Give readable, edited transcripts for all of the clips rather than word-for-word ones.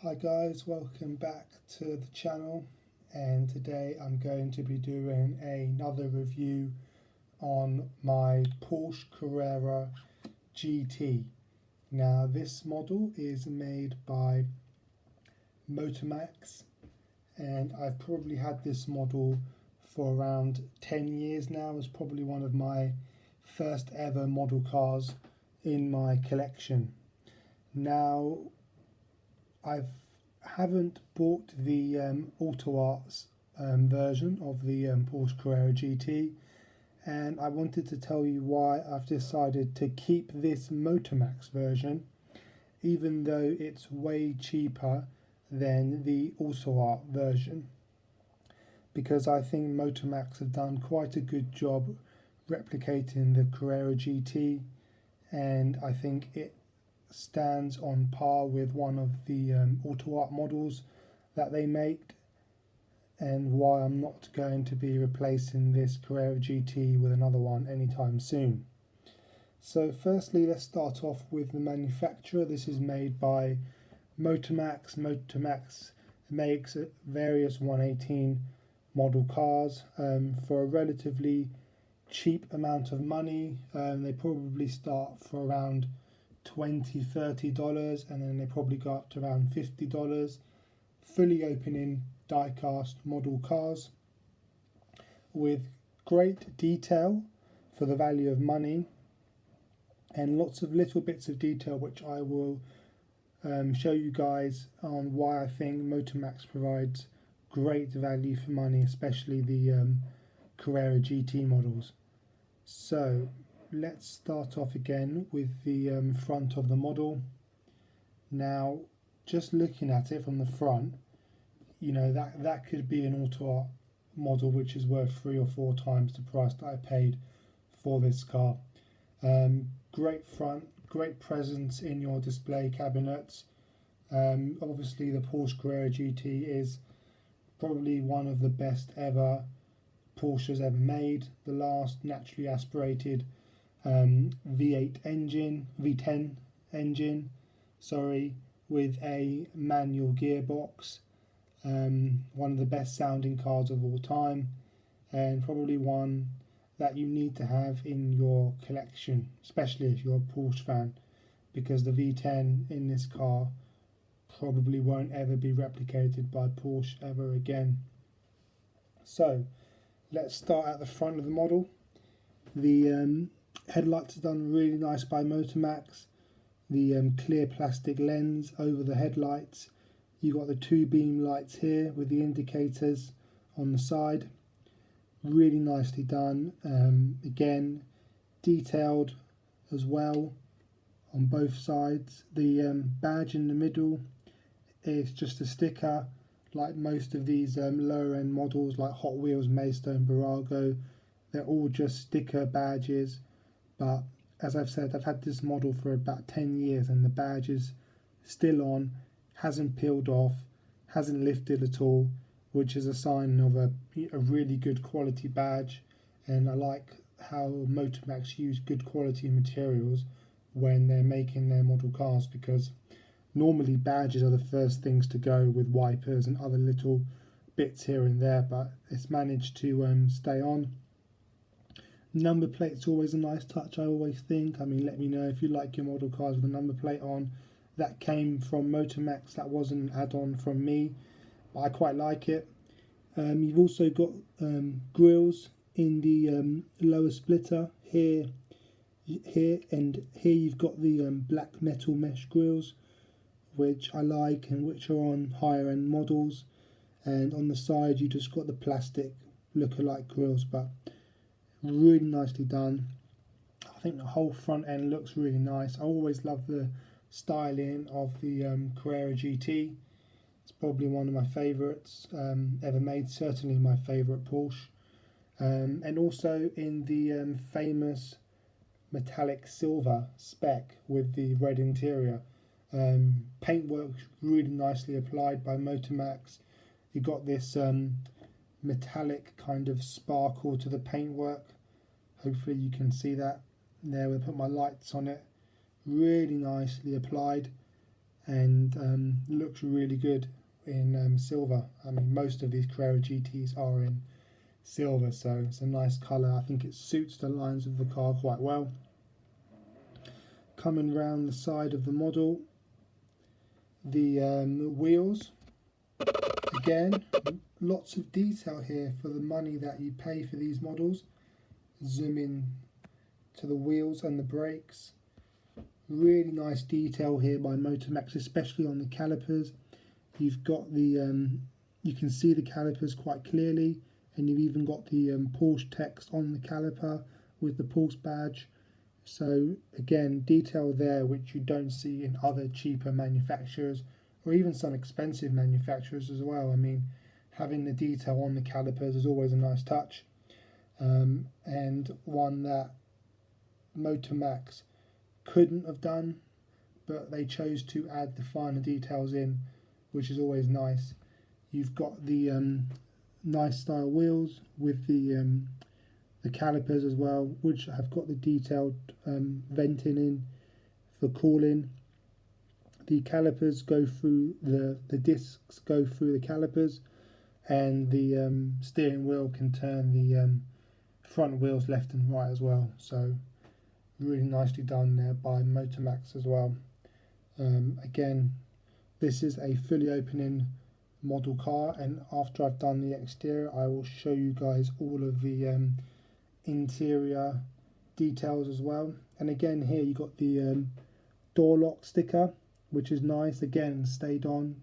Hi guys, welcome back to the channel, and today I'm going to be doing another review on my Porsche Carrera GT. Now this model is made by Motormax, and I've probably had this model for around 10 years now. It's probably one of my first ever model cars in my collection. Now I haven't bought the Auto Arts version of the Porsche Carrera GT, and I wanted to tell you why I've decided to keep this Motormax version, even though it's way cheaper than the Auto Art version, because I think Motormax have done quite a good job replicating the Carrera GT, and I think it stands on par with one of the Auto Art models that they make, and why I'm not going to be replacing this Carrera GT with another one anytime soon. So firstly, let's start off with the manufacturer. This is made by Motormax. Motormax makes various 118 model cars for a relatively cheap amount of money. They probably start for around $20–30, and then they probably go up to around $50. Fully open-in die-cast model cars with great detail for the value of money, and lots of little bits of detail which I will show you guys on why I think Motormax provides great value for money, especially the Carrera GT models. So let's start off again with the front of the model. Now, just looking at it from the front, you know, that could be an Auto Art model which is worth 3 or 4 times the price that I paid for this car. Great front, great presence in your display cabinets. Obviously the Porsche Carrera GT is probably one of the best ever Porsches ever made. The last naturally aspirated V10 engine, with a manual gearbox. One of the best sounding cars of all time, and probably one that you need to have in your collection, especially if you're a Porsche fan, because the V10 in this car probably won't ever be replicated by Porsche ever again. So let's start at the front of the model. The headlights are done really nice by Motormax. The clear plastic lens over the headlights. You got the 2 beam lights here with the indicators on the side. Really nicely done. Again, detailed as well on both sides. The badge in the middle is just a sticker, like most of these lower end models like Hot Wheels, Maidstone, Barago. They're all just sticker badges, but as I've said, I've had this model for about 10 years and the badge is still on, hasn't peeled off, hasn't lifted at all, which is a sign of a really good quality badge. And I like how Motormax use good quality materials when they're making their model cars, because normally badges are the first things to go, with wipers and other little bits here and there, but it's managed to stay on. Number plate's always a nice touch, I always think. I mean, let me know if you like your model cars with a number plate on. That came from Motormax, that wasn't an add-on from me, but I quite like it. You've also got grills in the lower splitter here, and here you've got the black metal mesh grills, which I like and which are on higher end models. And on the side you just got the plastic look-alike grills, but really nicely done. I think the whole front end looks really nice. I always love the styling of the Carrera GT. It's probably one of my favourites ever made, certainly my favourite Porsche. And also in the famous metallic silver spec with the red interior. Paintwork really nicely applied by Motormax. You got this metallic kind of sparkle to the paintwork. Hopefully you can see that there. We'll put my lights on it. Really nicely applied. and looks really good in silver. I mean, most of these Carrera GTs are in silver, so it's a nice colour. I think it suits the lines of the car quite well. Coming round the side of the model, the wheels, again, lots of detail here for the money that you pay for these models. Zoom in to the wheels and the brakes. Really nice detail here by Motomax, especially on the calipers. You've got the you can see the calipers quite clearly, and you've even got the Porsche text on the caliper with the Porsche badge. So again, detail there which you don't see in other cheaper manufacturers, or even some expensive manufacturers as well. I mean, having the detail on the calipers is always a nice touch, and one that Motomax couldn't have done, but they chose to add the finer details in, which is always nice. You've got the nice style wheels with the calipers as well, which have got the detailed venting in for cooling. The calipers go through the discs go through the calipers, and the steering wheel can turn the front wheels left and right as well. So really nicely done there by Motomax as well. Again, this is a fully opening model car, and after I've done the exterior I will show you guys all of the interior details as well. And again, here you got the door lock sticker, which is nice, again stayed on,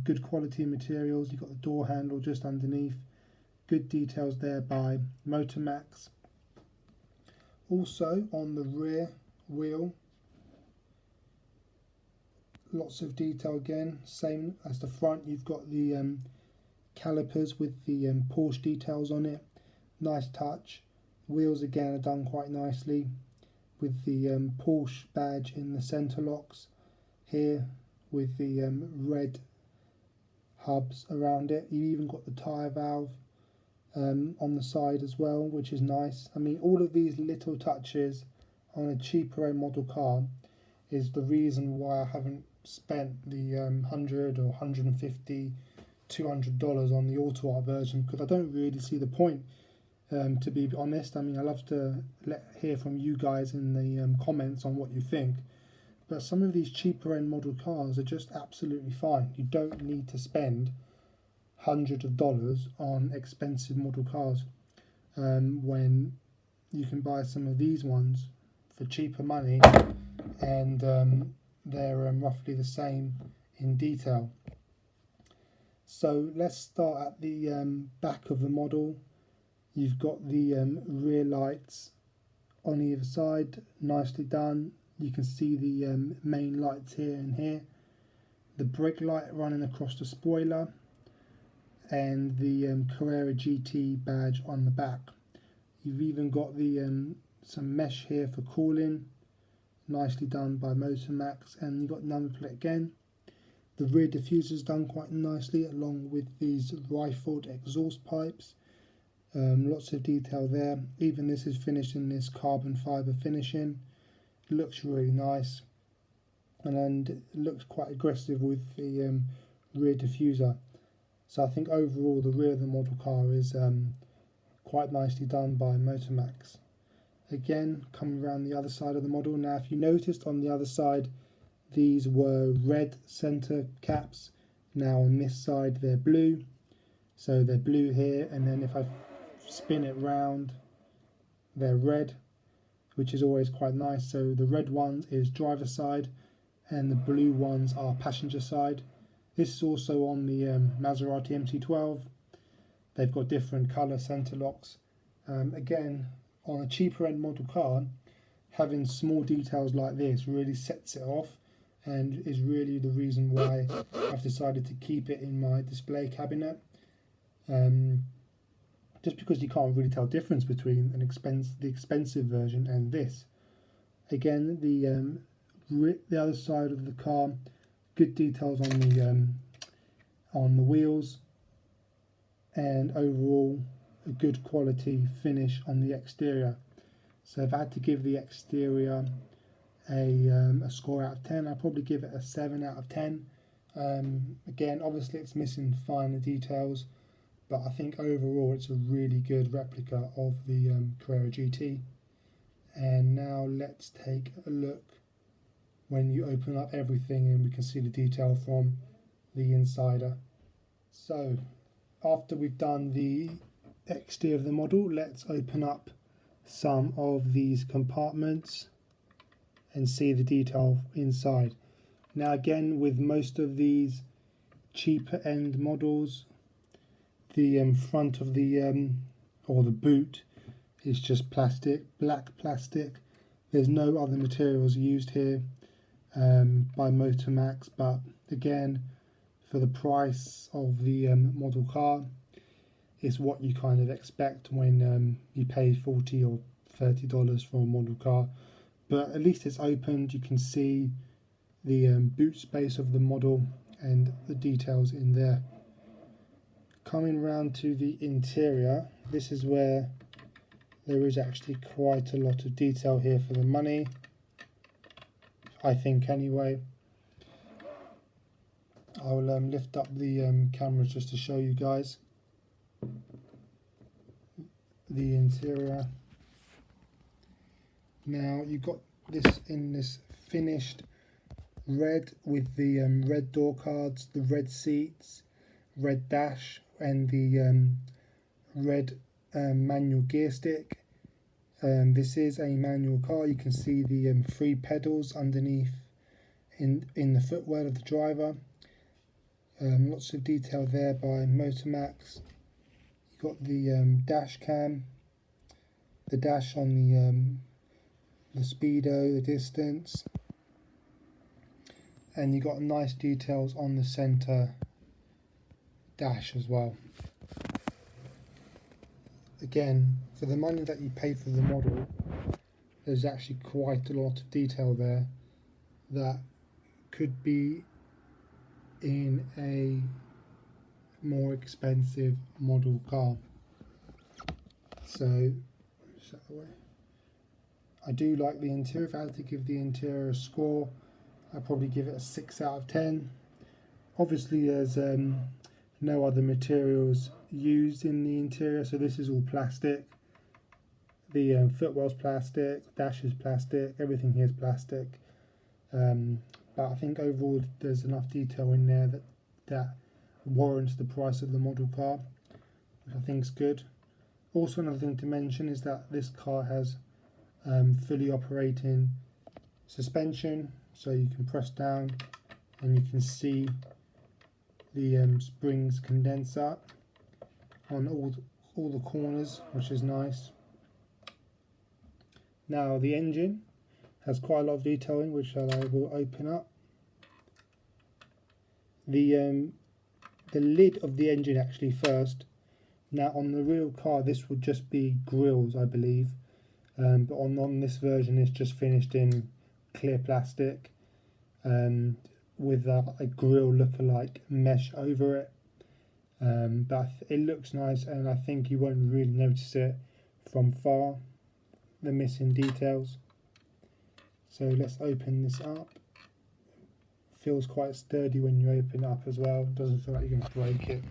good quality materials. You've got the door handle just underneath, good details there by Motomax. Also on the rear wheel, lots of detail again, same as the front. You've got the calipers with the Porsche details on it, nice touch. Wheels again are done quite nicely with the Porsche badge in the centre locks here, with the red hubs around it. You even got the tyre valve on the side as well, which is nice. I mean, all of these little touches on a cheaper end model car is the reason why I haven't spent the $100 or $150, $200 on the auto art version, because I don't really see the point, to be honest. I mean, I love to hear from you guys in the comments on what you think, but some of these cheaper end model cars are just absolutely fine. You don't need to spend hundreds of dollars on expensive model cars when you can buy some of these ones for cheaper money, and they're roughly the same in detail. So let's start at the back of the model. You've got the rear lights on either side, nicely done. You can see the main lights here and here, the brake light running across the spoiler, and the Carrera GT badge on the back. You've even got the some mesh here for cooling, nicely done by Motomax, and you've got number plate again. The rear diffuser's done quite nicely, along with these rifled exhaust pipes. Lots of detail there. Even this is finished in this carbon fibre finishing. It looks really nice, and it looks quite aggressive with the rear diffuser. So I think overall the rear of the model car is quite nicely done by Motomax. Again, coming around the other side of the model. Now, if you noticed on the other side, these were red center caps. Now on this side they're blue. So they're blue here, and then if I spin it round, they're red, which is always quite nice. So the red ones is driver side, and the blue ones are passenger side. This is also on the Maserati MC12. They've got different colour centre locks. Again, on a cheaper end model car, having small details like this really sets it off, and is really the reason why I've decided to keep it in my display cabinet. Just because you can't really tell difference between the expensive version and this. Again, the other side of the car, good details on the wheels, and overall a good quality finish on the exterior. So I've had to give the exterior a score out of 10. I'll probably give it a 7 out of 10. Again, obviously it's missing finer details, but I think overall it's a really good replica of the Carrera GT. And now let's take a look when you open up everything and we can see the detail from the insider. So after we've done the exterior of the model, let's open up some of these compartments and see the detail inside. Now again, with most of these cheaper end models, the front of the or the boot is just plastic, black plastic. There's no other materials used here by Motormax, but again, for the price of the model car, it's what you kind of expect when you pay $40 or $30 for a model car. But at least it's opened, you can see the boot space of the model and the details in there. Coming round to the interior, this is where there is actually quite a lot of detail here for the money, I think anyway. I'll lift up the cameras just to show you guys the interior. Now you've got this in this finished red with the red door cards, the red seats, red dash, and the red manual gear stick. This is a manual car. You can see the 3 pedals underneath in the footwell of the driver. Lots of detail there by Motormax. You've got the dash cam, the dash on the speedo, the distance, and you got nice details on the center dash as well. Again, for the money that you pay for the model, there's actually quite a lot of detail there that could be in a more expensive model car. So, shut away. I do like the interior. If I had to give the interior a score, I'd probably give it a 6 out of 10. Obviously there's no other materials used in the interior, so this is all plastic. The footwell's plastic, dash is plastic, everything here is plastic. But I think overall there's enough detail in there that warrants the price of the model car, which I think is good. Also, another thing to mention is that this car has fully operating suspension, so you can press down and you can see the springs condense up on all the corners, which is nice. Now the engine has quite a lot of detail in, which I will open up. The lid of the engine actually first. Now on the real car this would just be grills, I believe, but on this version it's just finished in clear plastic with a grill look-alike mesh over it. But it looks nice, and I think you won't really notice it from far, the missing details. So let's open this up. Feels quite sturdy when you open it up as well. Doesn't feel like you're going to break it.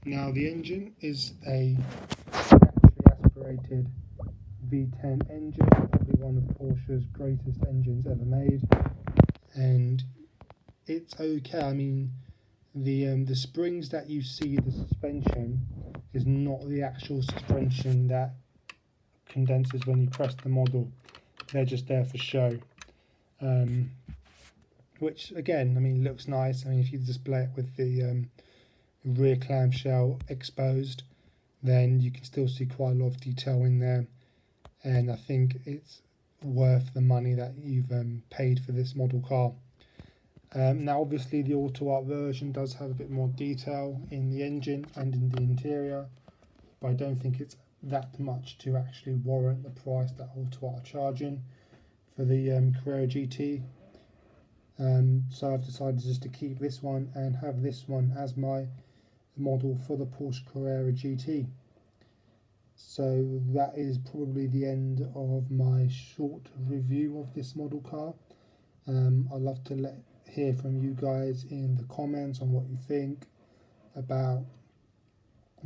Now the engine is a naturally aspirated V10 engine, probably one of Porsche's greatest engines ever made, and it's okay. I mean, the springs that you see, the suspension, is not the actual suspension that condenses when you press the model. They're just there for show, which again, I mean, looks nice. I mean, if you display it with the rear clamshell exposed, then you can still see quite a lot of detail in there, and I think it's worth the money that you've paid for this model car. Now obviously the Auto Art version does have a bit more detail in the engine and in the interior, but I don't think it's that much to actually warrant the price that Auto Art are charging for the Carrera GT. So I've decided just to keep this one and have this one as my model for the Porsche Carrera GT. So that is probably the end of my short review of this model car. I'd love to hear from you guys in the comments on what you think about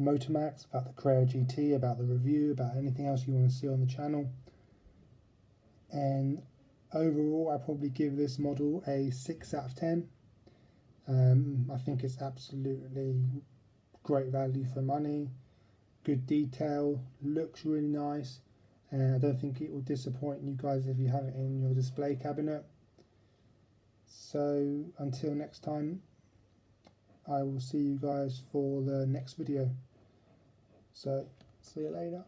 Motormax, about the Carrera GT, about the review, about anything else you want to see on the channel. And overall, I probably give this model a 6 out of 10. I think it's absolutely great value for money, good detail, looks really nice, and I don't think it will disappoint you guys if you have it in your display cabinet. So until next time, I will see you guys for the next video. So see you later.